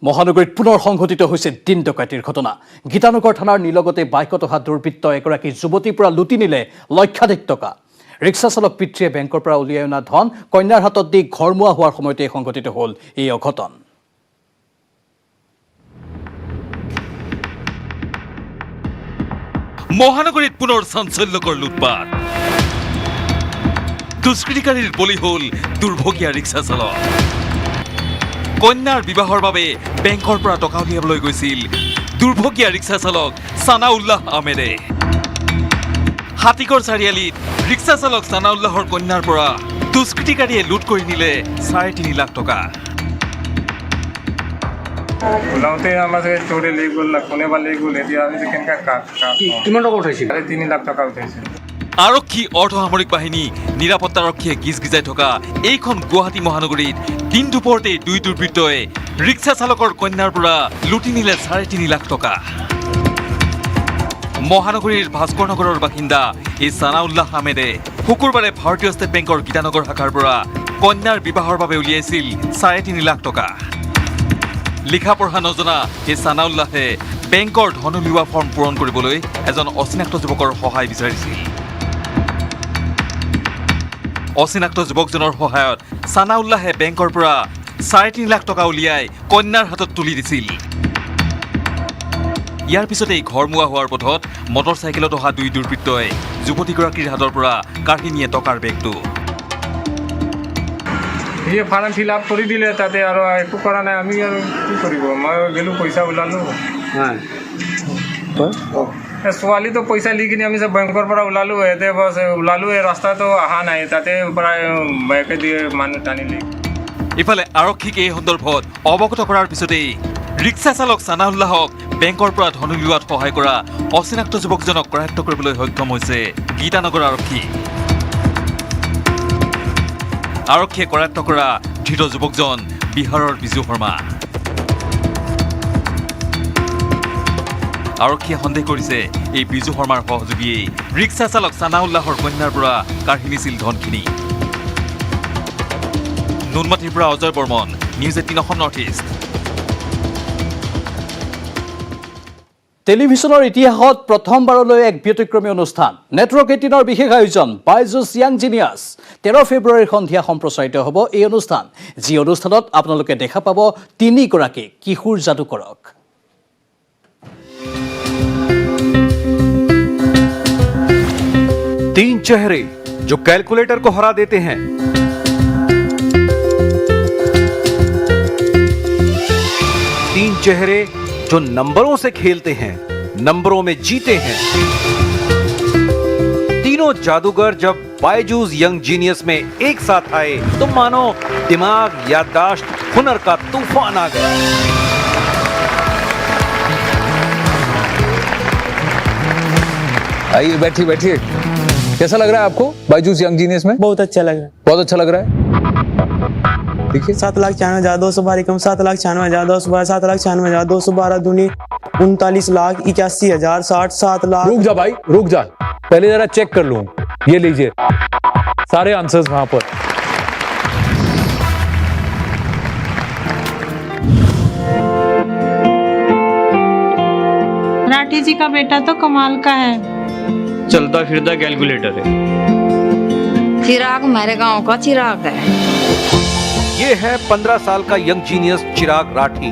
মহানগৰীত পুনৰ সংঘটিত হৈছে দিন ডকাইতিৰ ঘটনা। গীতানগৰ থানাৰ নিলগতে বাইকত অহা দুৰ্বৃত্ত এগৰাকী যুৱতীৰ পৰা লুটি নিলে লক্ষাধিক টকা। ৰিক্সা চালক পিতৃয়ে বেংকৰ পৰা উলিয়াই অনা ধন কন্যাৰ হাতত দি ঘৰমুৱা হোৱাৰ সময়তে সংঘটিত হ'ল এই অঘটন। মহানগৰীত পুনৰ চাঞ্চল্যকৰ লুটপাট। দুষ্কৃতিকাৰীৰ বলি হ'ল দুৰ্ভগীয়া ৰিক্সা চালক। কন্যাৰ বিবাহৰ বাবে বেংকৰ পৰা টকা উলিয়াবলৈ গৈছিল দুৰ্ভগীয়া ৰিক্সা চালক ছানাউল্লাহ আহমেদে। হাতীগড় চাৰিআলিত ৰিক্সা চালক ছানাউল্লাহৰ কন্যাৰ পৰা দুষ্কৃতিকাৰীয়ে লুট কৰি নিলে 3.5 লাখ টকা। ওলাওঁতে আমাৰ চোৰে লৈ গ'ল, কোনে বা লৈ গ'ল, এতিয়া আমি কেনেকৈ কিমান টকা উঠাইছিল? 3 লাখ টকা উঠাইছিল। আৰক্ষী অৰ্ধসামৰিক বাহিনী নিৰাপত্তাৰক্ষীয়ে গিজগিজাই থকা এইখন গুৱাহাটী মহানগৰীত দিন দুপৰতে দুই দুৰ্বৃত্তই ৰিক্সা চালকৰ কন্যাৰ পৰা লুটি নিলে 3.5 লাখ টকা। মহানগৰীৰ ভাস্কৰ নগৰৰ বাসিন্দা এই ছানাউল্লাহ আহমেদে শুকুৰবাৰে ভাৰতীয় ষ্টেট বেংকৰ গীতানগৰ শাখাৰ পৰা কন্যাৰ বিবাহৰ বাবে উলিয়াইছিল 3.5 লাখ টকা। লিখা পঢ়া নজনা এই ছানাউল্লাহে বেংকৰ ধন উলিওৱা ফৰ্ম পূৰণ কৰিবলৈ এজন অচিনাক্ত যুৱকৰ সহায় বিচাৰিছিল। অচিনাক্ত যুৱকজনৰ সহায়ত ছানাউল্লাহে বেংকৰ পৰা 3.5 লাখ টকা উলিয়াই কন্যাৰ হাতত তুলি দিছিল। ইয়াৰ পিছতেই ঘৰমুৱা হোৱাৰ পথত মটৰচাইকেলত অহা দুই দুৰ্বৃত্তই যুৱতীগৰাকীৰ হাতৰ পৰা কাঢ়ি নিয়ে টকাৰ বেগটো। সিয়ে ফৰ্ম ফিল আপ কৰি দিলে, তাতে আৰু একো কৰা নাই। আমি আৰু কি কৰিব, মই গ'লোঁ পইচা ওলালোঁ। ছোৱালীটো পইচা দি কিনি আমি বেংকৰ পৰা ওলালোঁ, এতে বছ ওলালোঁ, এই ৰাস্তাটো অহা নাই, তাতে প্ৰায় বাইকে দিয়ে মানুহ টানিলে। ইফালে আৰক্ষীক এই সন্দৰ্ভত অৱগত কৰাৰ পিছতেই ৰিক্সা চালক ছানাউল্লাহক বেংকৰ পৰা ধন উলিওৱাত সহায় কৰা অচিনাক্ত যুৱকজনক কৰায়ত্ব কৰিবলৈ সক্ষম হৈছে গীতানগৰ আৰক্ষী। আৰক্ষীয়ে কৰায়ত্ব কৰা ধৃত যুৱকজন বিহাৰৰ বিজু শৰ্মা। আৰক্ষীয়ে সন্দেহ কৰিছে এই বিজু শৰ্মাৰ সহযোগীয়ে ৰিক্সা চালক ছানাউল্লাহৰ কন্যাৰ পৰা কাঢ়ি নিছিল ধনখিনি। নুনমাটিৰ পৰা Ajay Barman, news 18 Assam north East. টেলিভিছনৰ ইতিহাসত প্ৰথমবাৰলৈ এক ব্যতিক্ৰমী অনুষ্ঠান। নেটৱৰ্ক 18ৰ বিশেষ আয়োজন বাইজুছ য়াং জিনিয়াছ। 13 ফেব্ৰুৱাৰীৰ সন্ধিয়া সম্প্ৰচাৰিত হ'ব এই অনুষ্ঠান, যি অনুষ্ঠানত আপোনালোকে দেখা পাব 3 গৰাকী কিশোৰ যাদুকৰক। तीन चेहरे जो कैलकुलेटर को हरा देते हैं, तीन चेहरे जो नंबरों से खेलते हैं, नंबरों में जीते हैं। तीनों जादूगर जब बायजूस यंग जीनियस में एक साथ आए तो मानो दिमाग, याददाश्त, हुनर का तूफान आ गया। आइए, बैठिए बैठिए। कैसा लग रहा है आपको बायजूस यंग जीनियस में? बहुत अच्छा लग रहा है। बहुत अच्छा लग रहा है। देखिए, 7,91,212 7,91,212 7,91,212 दूनी 39,81,000 60 7 लाख। रुक जा भाई, रुक जा, पहले जरा चेक कर लूं। ये लीजिए सारे आंसर्स वहां पर। राठी जी का बेटा तो कमाल का है, चलता फिरता कैलकुलेटर है। चिराग मेरे गांव का चिराग है। ये है 15 साल का यंग जीनियस चिराग राठी।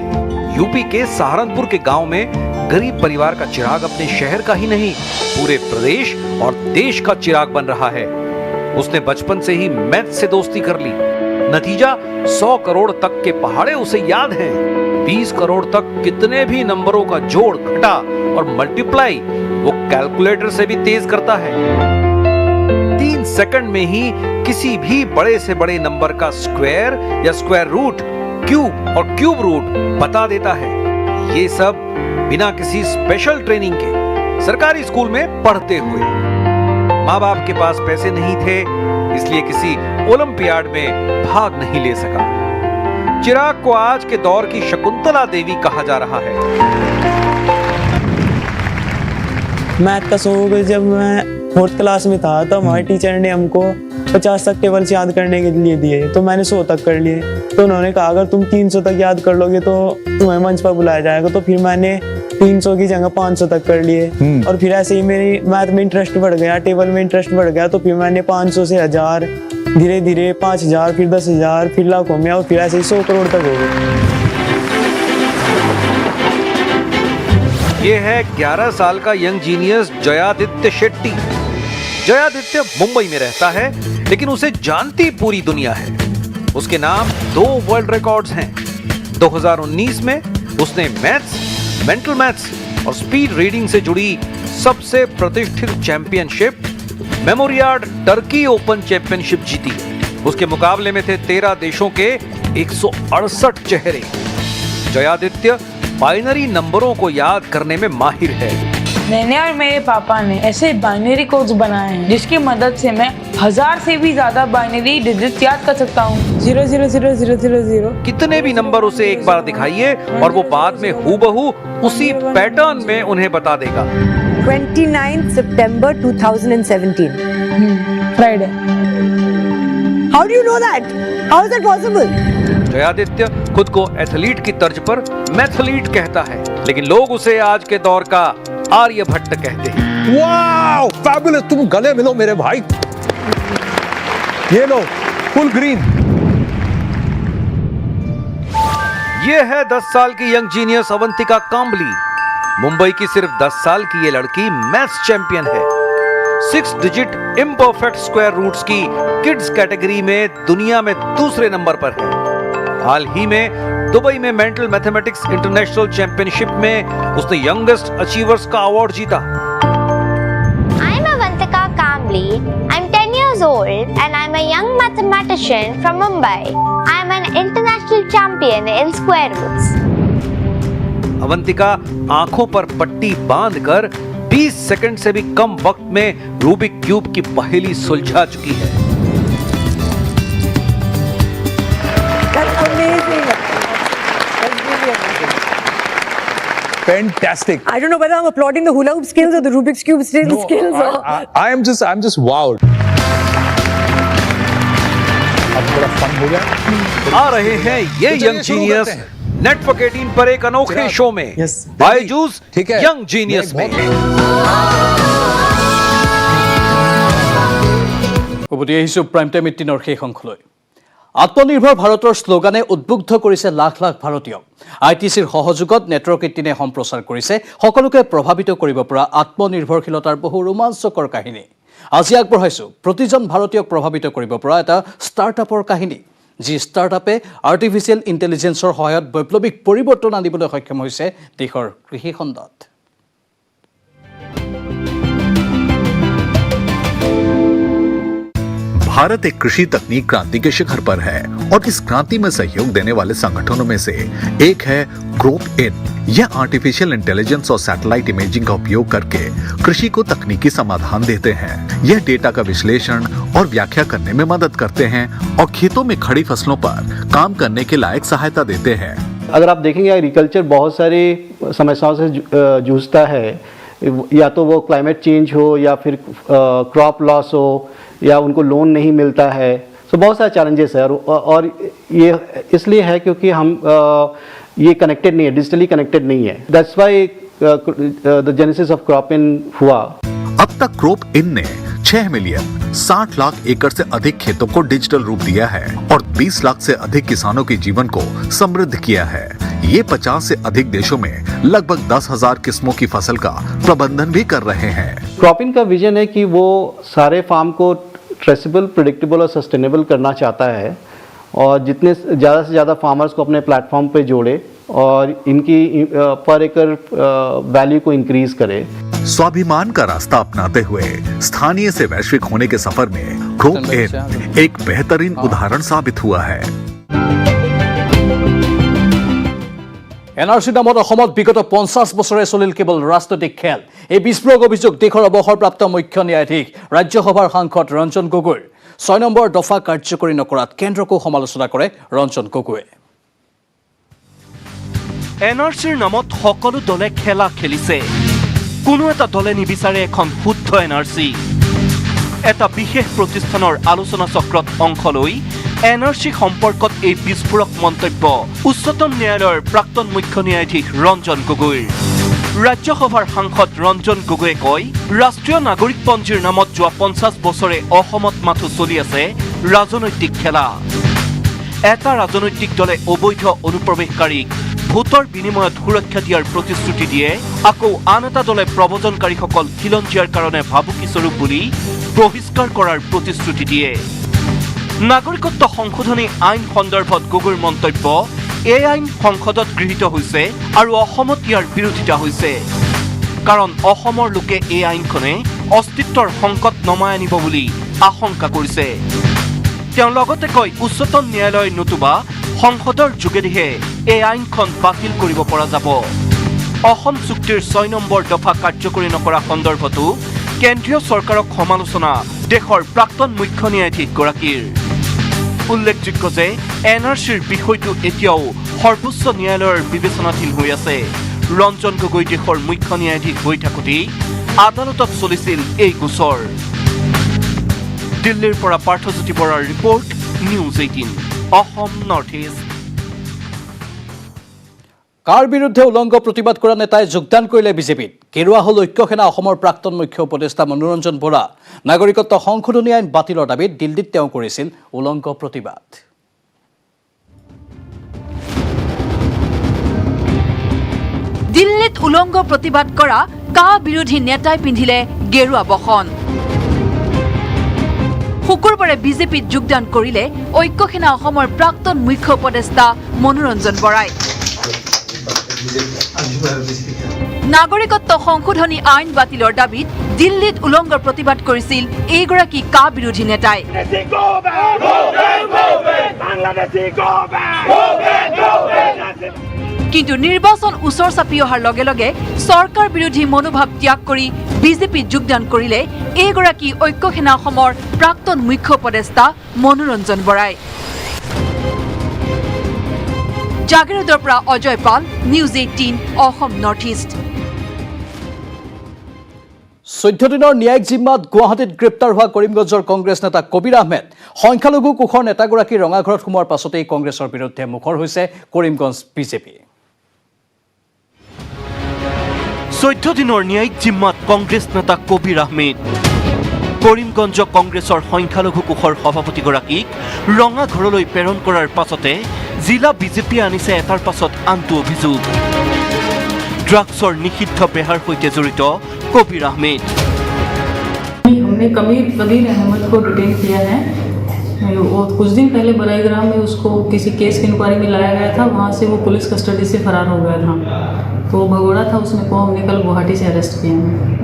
यूपी के सहारनपुर के गांव में गरीब परिवार का चिराग अपने शहर का ही नहीं, पूरे प्रदेश और देश का चिराग बन रहा है। उसने बचपन से ही मैथ से दोस्ती कर ली। नतीजा 100 करोड़ तक के पहाड़े उसे याद हैं। 20 करोड़ तक कितने भी नंबरों का जोड़, घटा और मल्टीप्लाई वो कैलकुलेटर से भी तेज करता है। 3 सेकंड में ही किसी भी बड़े से बड़े नंबर का स्क्वायर या स्क्वायर रूट, क्यूब और क्यूब रूट बता देता है। ये सब बिना किसी स्पेशल ट्रेनिंग के सरकारी स्कूल में पढ़ते हुए। माँ बाप के पास पैसे नहीं थे, इसलिए किसी ओलंपियाड में भाग नहीं ले सका। चिराग को आज के दौर की शकुंतला देवी कहा जा रहा है। मैथ का शौक जब मैं 4th क्लास में था तो हमारे टीचर ने हमको 50 तक टेबल्स याद करने के लिए दिए, तो मैंने 100 तक कर लिए। तो उन्होंने कहा अगर तुम 300 तक याद कर लोगे तो तुम्हें मंच पर बुलाया जाएगा। तो फिर मैंने 300 की जगह 500 तक कर लिए। और फिर ऐसे ही मेरी मैथ में इंटरेस्ट बढ़ गया, टेबल में इंटरेस्ट बढ़ गया। तो फिर मैंने 500 से 1000, धीरे धीरे 5000, फिर 10,000, फिर लाखों में, और फिर ऐसे ही 100 करोड़ तक हो गए। ये है 11 साल का यंग जीनियस जयादित्य शेट्टी। जयादित्य मुंबई में रहता है, लेकिन उसे जानती पूरी दुनिया है। उसके नाम 2 वर्ल्ड रिकॉर्ड्स हैं। 2019 में उसने मैथ्स, मेंटल मैथ्स और स्पीड रीडिंग से जुड़ी सबसे प्रतिष्ठित चैंपियनशिप मेमोरियाड टर्की ओपन चैंपियनशिप जीती। उसके मुकाबले में थे 13 देशों के 168 चेहरे। जयादित्य बाइनरी नंबरों को याद करने में माहिर है। मैंने और मेरे पापा ने ऐसे बाइनरी कोड्स बनाए हैं जिसकी मदद से मैं 1000 से भी ज्यादा बाइनरी डिजिट याद कर सकता हूँ। 00000। कितने भी नंबर उसे एक बार दिखाइए और वो बाद में हूबहू उसी पैटर्न में उन्हें बता देगा। 29 September 2017. Friday. How do you know that? How is that possible? Jayaditya खुद को एथलीट की तर्ज पर मैथलीट कहता है, लेकिन लोग उसे आज के दौर का आर्यभट्ट कहते हैं। वाओ, फैबुलस, तुम गले मिलो मेरे भाई। ये लो, फुल ग्रीन। ये है 10 साल की यंग जीनियस अवंतिका कांबली। मुंबई की सिर्फ 10 साल की ये लड़की मैथ्स चैंपियन है। 6 डिजिट इम्परफेक्ट स्क्वायर रूट्स की किड्स कैटेगरी में दुनिया में दूसरे नंबर पर है। हाल ही में दुबई में मेंटल मैथमेटिक्स इंटरनेशनल चैंपियनशिप में उसने यंगेस्ट अचीवर्स का अवार्ड जीता। I am Avantika Kambli. I'm 10 years old and I'm a young mathematician from Mumbai. I am an international champion in square roots. Avantika आंखों पर पट्टी बांधकर 20 सेकंड से भी कम वक्त में रूबिक क्यूब की पहेली सुलझा चुकी है। That's amazing. That's brilliant. Fantastic. I don't know whether I'm applauding the hula hoop skills or the Rubik's Cube skills. I'm just wowed. अब थोड़ा फन हो गया। आ रहे हैं ये यंग जीनियस नेटवर्क 18 पर एक अनोखे शो में, बायजूस यंग जीनियस में। উভতি আহিছোঁ প্ৰাইম টাইম 18ৰ শেষ অংশলৈ। আত্মনিৰ্ভৰ ভাৰতৰ শ্লোগানে উদ্বুদ্ধ কৰিছে লাখ লাখ ভাৰতীয়ক। ITCৰ সহযোগত নেটৱৰ্ক 18 সম্প্ৰচাৰ কৰিছে সকলোকে প্ৰভাৱিত কৰিব পৰা আত্মনিৰ্ভৰশীলতাৰ বহু ৰোমাঞ্চকৰ কাহিনী। আজি আগবঢ়াইছোঁ প্ৰতিজন ভাৰতীয়ক প্ৰভাৱিত কৰিব পৰা এটা ষ্টাৰ্টআপৰ কাহিনী, যি ষ্টাৰ্টআপে আৰ্টিফিচিয়েল ইণ্টেলিজেন্সৰ সহায়ত বৈপ্লৱিক পৰিৱৰ্তন আনিবলৈ সক্ষম হৈছে দেশৰ কৃষি খণ্ডত। भारत एक कृषि तकनीक क्रांति के शिखर पर है और इस क्रांति में सहयोग देने वाले संगठनों में से एक है क्रोप इन। यह आर्टिफिशियल इंटेलिजेंस और सैटेलाइट इमेजिंग का उपयोग करके कृषि को तकनीकी समाधान देते हैं। यह डेटा का विश्लेषण और व्याख्या करने में मदद करते हैं और खेतों में खड़ी फसलों पर काम करने के लायक सहायता देते हैं। अगर आप देखेंगे एग्रीकल्चर बहुत सारी समस्याओं से जूझता है, या तो वो क्लाइमेट चेंज हो या फिर क्रॉप लॉस हो या उनको लोन नहीं मिलता है। तो बहुत सारे चैलेंजेस है और ये इसलिए है क्योंकि हम ये कनेक्टेड नहीं है, डिजिटली कनेक्टेड नहीं है। That's why the genesis of crop in हुआ। अब तक क्रॉप इन ने 6 मिलियन 60 लाख एकड़ से अधिक खेतों को डिजिटल रूप दिया है और 20 लाख से अधिक किसानों के जीवन को समृद्ध किया है। ये 50 से अधिक देशों में लगभग 10,000 किस्मों की फसल का प्रबंधन भी कर रहे हैं। क्रॉपिंग का विजन है कि वो सारे फार्म को ट्रेसेबल, प्रेडिक्टेबल और सस्टेनेबल करना चाहता है और जितने ज़्यादा से ज़्यादा फार्मर्स को अपने प्लेटफॉर्म पे जोड़े और इनकी पर एकड़ वैल्यू को इंक्रीज करे। स्वाभिमान का रास्ता अपनाते हुए स्थानीय से वैश्विक होने के सफर में क्रॉप इन एक बेहतरीन उदाहरण साबित हुआ है। NRC নামত অসমত বিগত 50 বছৰে চলিল কেৱল ৰাজনৈতিক খেল। এই বিস্ফোৰক অভিযোগ দেশৰ অৱসৰপ্ৰাপ্ত মুখ্য ন্যায়াধীশ ৰাজ্যসভাৰ সাংসদ ৰঞ্জন গগৈৰ 6 নম্বৰ দফা কাৰ্যকৰী নকৰাত কেন্দ্ৰকো সমালোচনা কৰে ৰঞ্জন গগৈয়ে। NRCৰ নামত সকলো দলে খেলা খেলিছে, কোনো এটা দলে নিবিচাৰে এখন শুদ্ধ NRC। এটা বিশেষ প্ৰতিষ্ঠানৰ আলোচনা চক্ৰত অংশ লৈ NRC সম্পৰ্কত এই বিস্ফোৰক মন্তব্য উচ্চতম ন্যায়ালয়ৰ প্ৰাক্তন মুখ্য ন্যায়াধীশ ৰঞ্জন গগৈৰ। ৰাজ্যসভাৰ সাংসদ ৰঞ্জন গগৈয়ে কয়, ৰাষ্ট্ৰীয় নাগৰিকপঞ্জীৰ নামত যোৱা 50 বছৰে অসমত মাথো চলি আছে ৰাজনৈতিক খেলা। এটা ৰাজনৈতিক দলে অবৈধ অনুপ্ৰৱেশকাৰীক ভোটৰ বিনিময়ত সুৰক্ষা দিয়াৰ প্ৰতিশ্ৰুতি দিয়ে, আকৌ আন এটা দলে প্ৰব্ৰজনকাৰীসকল খিলঞ্জীয়াৰ কাৰণে ভাবুকি স্বৰূপ বুলি বহিষ্কাৰ কৰাৰ প্ৰতিশ্ৰুতি দিয়ে। নাগৰিকত্ব সংশোধনী আইন সন্দৰ্ভত গগৈৰ মন্তব্য, এই আইন সংসদত গৃহীত হৈছে আৰু অসমত ইয়াৰ বিৰোধিতা হৈছে, কাৰণ অসমৰ লোকে এই আইনখনে অস্তিত্বৰ সংকট নমাই আনিব বুলি আশংকা কৰিছে। তেওঁ লগতে কয়, উচ্চতম ন্যায়ালয় নতুবা সংসদৰ যোগেদিহে এই আইনখন বাতিল কৰিব পৰা যাব। অসম চুক্তিৰ 6 নম্বৰ দফা কাৰ্যকৰী নকৰা সন্দৰ্ভতো কেন্দ্ৰীয় চৰকাৰক সমালোচনা দেশৰ প্ৰাক্তন মুখ্য ন্যায়াধীশগৰাকীৰ। উল্লেখযোগ্য যে NRCৰ বিষয়টো এতিয়াও সৰ্বোচ্চ ন্যায়ালয়ৰ বিবেচনাধীন হৈ আছে। ৰঞ্জন গগৈ দেশৰ মুখ্য ন্যায়াধীশ হৈ থাকোঁতেই আদালতত চলিছিল এই গোচৰ। দিল্লীৰ পৰা পাৰ্থজ্যোতি বৰাৰ report, news 18 Assam north east. কাৰ বিৰুদ্ধে উলংঘ প্ৰতিবাদ কৰা নেতাই যোগদান কৰিলে বিজেপিত। কেৰুৱা হল ঐক্য সেনা অসমৰ প্ৰাক্তন মুখ্য উপদেষ্টা মনোৰঞ্জন বৰা। নাগৰিকত্ব সংশোধনী আইন বাতিলৰ দাবীত দিল্লীত তেওঁ কৰিছিল উলংঘ প্ৰতিবাদ। দিল্লীত উলংঘ প্ৰতিবাদ কৰা কা বিৰোধী নেতাই পিন্ধিলে গেৰুৱা বসন। শুকুৰবাৰে বিজেপিত যোগদান কৰিলে ঐক্য সেনা অসমৰ প্ৰাক্তন মুখ্য উপদেষ্টা মনোৰঞ্জন বৰাই। নাগৰিকত্ব সংশোধনী আইন বাতিলৰ দাবীত দিল্লীত উলংঘ প্ৰতিবাদ কৰিছিল এইগৰাকী কা বিৰোধী নেতাই। কিন্তু নিৰ্বাচন ওচৰ চাপি অহাৰ লগে লগে চৰকাৰ বিৰোধী মনোভাৱ ত্যাগ কৰি বিজেপিত যোগদান কৰিলে এইগৰাকী ঐক্য সেনা অসমৰ প্ৰাক্তন মুখ্য উপদেষ্টা মনোৰঞ্জন বৰাই। জাগিৰোডৰ পৰা অজয় পাল, নিউজ 18 অসম নৰ্থ ইষ্ট। 14 দিনৰ ন্যায়িক জিম্মাত গুৱাহাটীত গ্ৰেপ্তাৰ হোৱা কৰিমগঞ্জৰ কংগ্ৰেছ নেতা কবিৰ আহমেদ। সংখ্যালঘু কোষৰ নেতাগৰাকী ৰঙাঘৰত সোমোৱাৰ পাছতেই কংগ্ৰেছৰ বিৰুদ্ধে মুখৰ হৈছে কৰিমগঞ্জ বিজেপি। 14 দিনৰ ন্যায়িক জিম্মাত কংগ্ৰেছ নেতা কবিৰ আহমেদ। কৰিমগঞ্জ কংগ্ৰেছৰ সংখ্যালঘু কোষৰ সভাপতিগৰাকীক ৰঙাঘৰলৈ প্ৰেৰণ কৰাৰ পাছতে জিলা বিজেপিয়ে আনিছে এটাৰ পাছত আনটো অভিযোগ। ড্ৰাগছৰ নিষিদ্ধ বেহাৰ সৈতে জড়িত কবিৰ আহমেদ। हमने कबीर अहमद को डिटेन किया है। वो कुछ दिन पहले बराईग्राम में उसको किसी केस की इंक्वायरी में लाया गया था, वहाँ से वो पुलिस कस्टडी से फरार हो गया था। तो भगोड़ा था उसने को हमने कल गुवाहाटी से अरेस्ट किया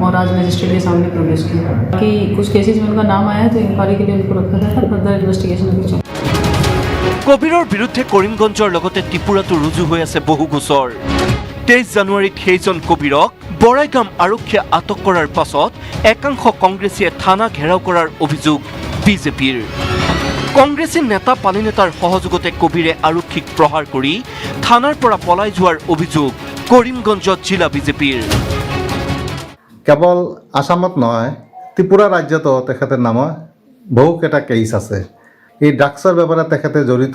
और आज मजिस्ट्रेट के सामने प्रोड्यूस किया कि कुछ केसेज में उनका नाम आया है, तो इंक्वायरी के लिए उनको रखा गया था। फर्दर इन्वेस्टिगेशन अभी चल। কবিৰৰ বিৰুদ্ধে কৰিমগঞ্জৰ লগতে ত্ৰিপুৰাতো ৰুজু হৈ আছে বহু গোচৰ। 23 জানুৱাৰীত সেইজন কবিৰক বৰাইগাম আৰক্ষীয়ে আটক কৰাৰ পাছত একাংশ কংগ্ৰেছীয়ে থানা ঘেৰাও কৰাৰ অভিযোগ বিজেপিৰ। কংগ্ৰেছী নেতা পালি নেতাৰ সহযোগতে কবিৰে আৰক্ষীক প্ৰহাৰ কৰি থানাৰ পৰা পলাই যোৱাৰ অভিযোগ কৰিমগঞ্জত জিলা বিজেপিৰ। কেৱল আসামত নহয়, ত্ৰিপুৰা ৰাজ্যতো তেখেতৰ নামত বহুকেইটা কেছ আছে। এই ড্ৰাগছৰ ব্যাপাৰে তেখেতে জড়িত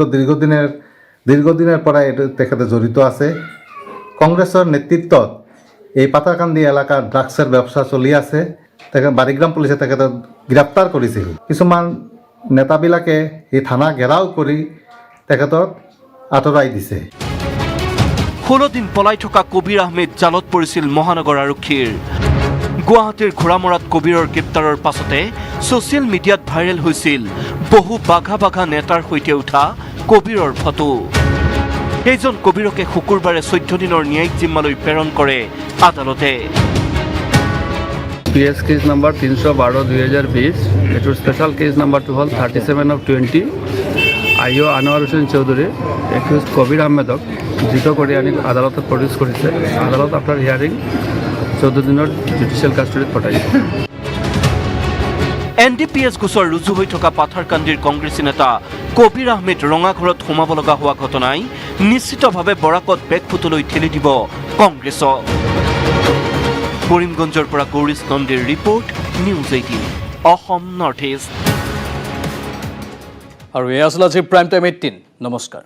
দীৰ্ঘদিনেৰ পৰা এইটো তেখেতে জড়িত আছে। কংগ্ৰেছৰ নেতৃত্বত এই পাতাকান্দি এলেকাত ড্ৰাগছৰ ব্যৱস্থা চলি আছে। তেখেত বাৰিগ্ৰাম পুলিচে তেখেতক গ্ৰেপ্তাৰ কৰিছিল। কিছুমান নেতাবিলাকে এই থানা ঘেৰাও কৰি তেখেতক আঁতৰাই দিছে। 16 দিন পলাই থকা কবিৰ আহমেদ জালত পৰিছিল মহানগৰ আৰক্ষীৰ। গুৱাহাটীৰ ঘোঁৰামৰাত কবিৰৰ গ্ৰেপ্তাৰৰ পাছতে ছ'চিয়েল মিডিয়াত ভাইৰেল হৈছিল বহু বাঘা বাঘা নেতাৰ সৈতে উঠা কবিৰৰ ফটো। সেইজন কবিৰকে শুকুৰবাৰে 14 দিনৰ ন্যায়িক জিম্মালৈ প্ৰেৰণ কৰে আদালতে। PS কেছ নম্বৰ 312/2020, এইটোৰ স্পেচিয়েল কেছ নম্বৰটো হ'ল 37/20। IO আনোৱাৰ হুছেইন চৌধুৰী একিউজ কবিৰ আহমেদক ধৃত কৰি আনি আদালতত প্ৰডিউচ কৰিছে। আদালত আফটাৰ হিয়াৰিং 14 দিনৰ জুডিচিয়েল কাষ্টডিত পঠাইছে। NDPS গোচৰ ৰুজু হৈ থকা পাথাৰকান্দিৰ কংগ্ৰেছী নেতা কবিৰ আহমেদ ৰঙাঘৰত সোমাব লগা হোৱা ঘটনাই নিশ্চিতভাৱে বৰাকত বেকফুটলৈ ঠেলি দিব কংগ্ৰেছক। কৰিমগঞ্জৰ পৰা গৌৰীশ নন্দীৰ report, news 18। Assam north east. আৰু এয়া আছিল আজি প্ৰাইম টাইম 18 নমস্কাৰ।